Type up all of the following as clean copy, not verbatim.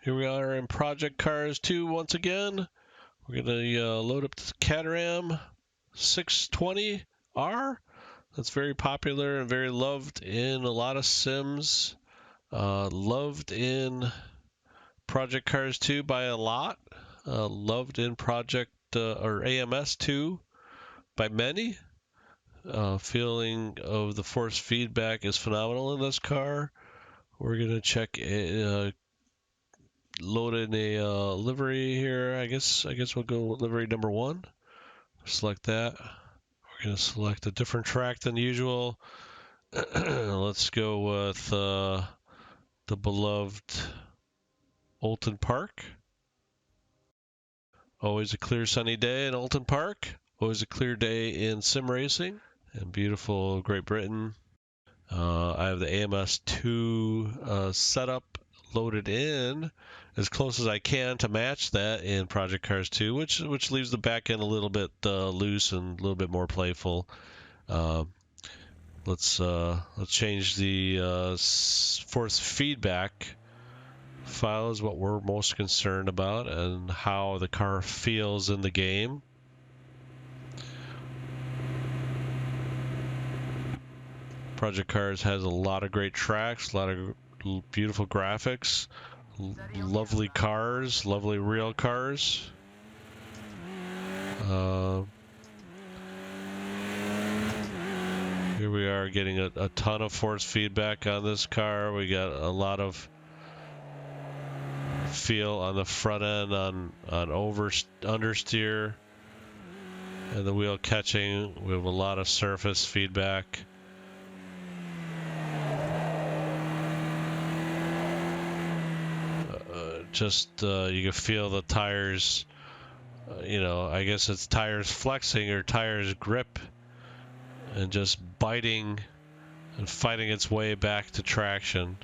Here we are in Project Cars 2 once again. We're going to load up the Caterham 620R. That's very popular and very loved in a lot of sims. Loved in Project Cars 2 by a lot. Loved in Project or AMS 2 by many. Feeling of the force feedback is phenomenal in this car. We're going to check load in a livery here. I guess we'll go with livery number 1. Select that. We're going to select a different track than usual. Let's go with the beloved Oulton Park. Always a clear sunny day in Oulton Park. Always a clear day in sim racing in beautiful Great Britain. I have the AMS2 setup loaded in as close as I can to match that in Project Cars 2, which leaves the back end a little bit loose and a little bit more playful. Let's change the force feedback file is what we're most concerned about, and how the car feels in the game. Project Cars has a lot of great tracks, a lot of beautiful graphics, lovely cars, lovely real cars. Here we are getting a ton of force feedback on this car. We got a lot of feel on the front end, on understeer, and the wheel catching. We have a lot of surface feedback. You can feel the tires, I guess it's tires flexing or tires grip and just biting and fighting its way back to traction.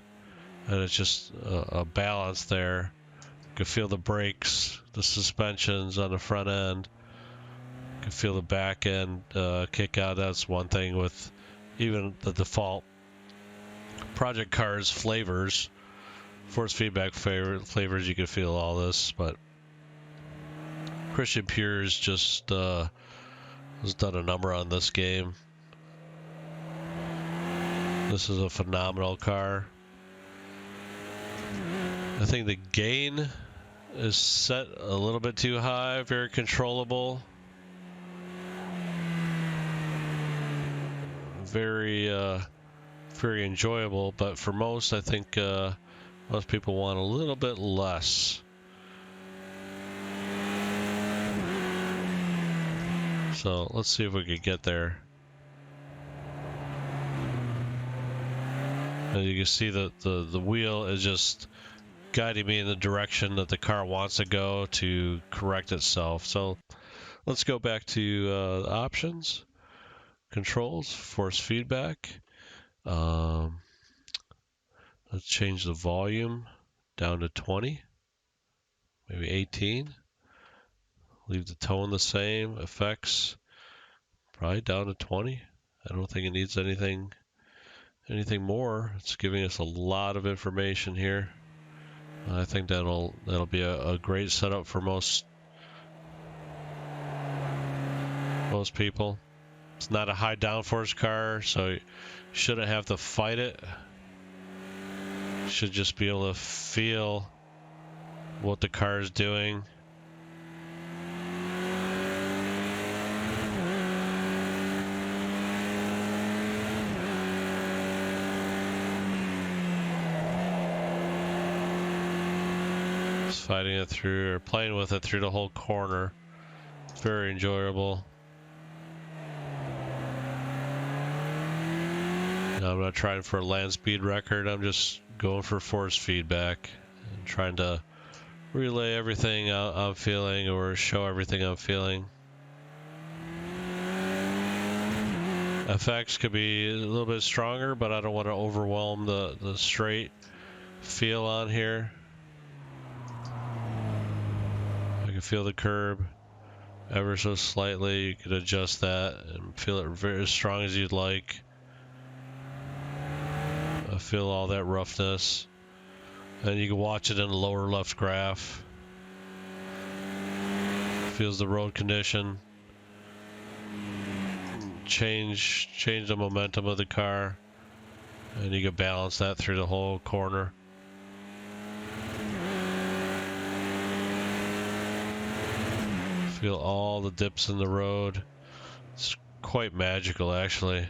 And it's just a balance there. You can feel the brakes, the suspensions on the front end. You can feel the back end kick out. That's one thing with even the default Project Cars flavors. Force feedback flavors, you can feel all this, but Christiaan Pures just has done a number on this game. This is a phenomenal car. I think the gain is set a little bit too high, very controllable. Very enjoyable, but for most, I think most people want a little bit less. So let's see if we can get there. And you can see that the wheel is just guiding me in the direction that the car wants to go to correct itself. So let's go back to options, controls, force feedback. Let's change the volume down to 20, maybe 18. Leave the tone the same. Effects, probably down to 20. I don't think it needs anything more. It's giving us a lot of information here. I think that'll be a great setup for most people. It's not a high downforce car, so you shouldn't have to fight it. You should just be able to feel what the car is doing. Just fighting it through, or playing with it through the whole corner. It's very enjoyable. I'm not trying for a land speed record. I'm just going for force feedback and trying to relay everything I'm feeling, or show everything I'm feeling. FX could be a little bit stronger, but I don't want to overwhelm the straight feel on here. I can feel the curb ever so slightly. You could adjust that and feel it very as strong as you'd like. I feel all that roughness. And you can watch it in the lower left graph. Feels the road condition. Change the momentum of the car. And you can balance that through the whole corner. Feel all the dips in the road. It's quite magical, actually.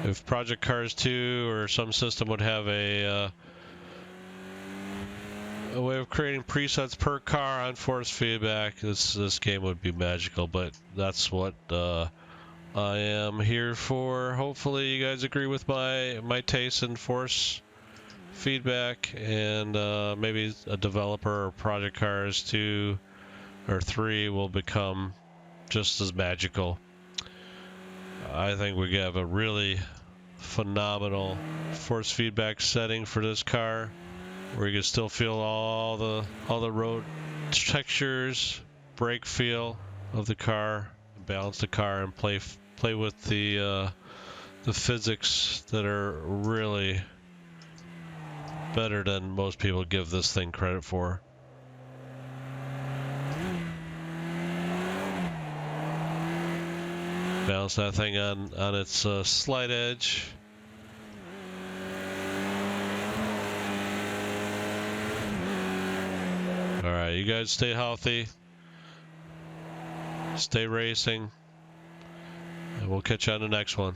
If Project Cars 2 or some system would have a way of creating presets per car on force feedback, this game would be magical. But that's what I am here for. Hopefully, you guys agree with my taste in force feedback, and maybe a developer or Project Cars 2 or 3 will become just as magical. I think we have a really phenomenal force feedback setting for this car, where you can still feel all the road textures, brake feel of the car, balance the car, and play with the physics that are really better than most people give this thing credit for. Balance that thing on its slight edge. Alright, you guys stay healthy. Stay racing. And we'll catch you on the next one.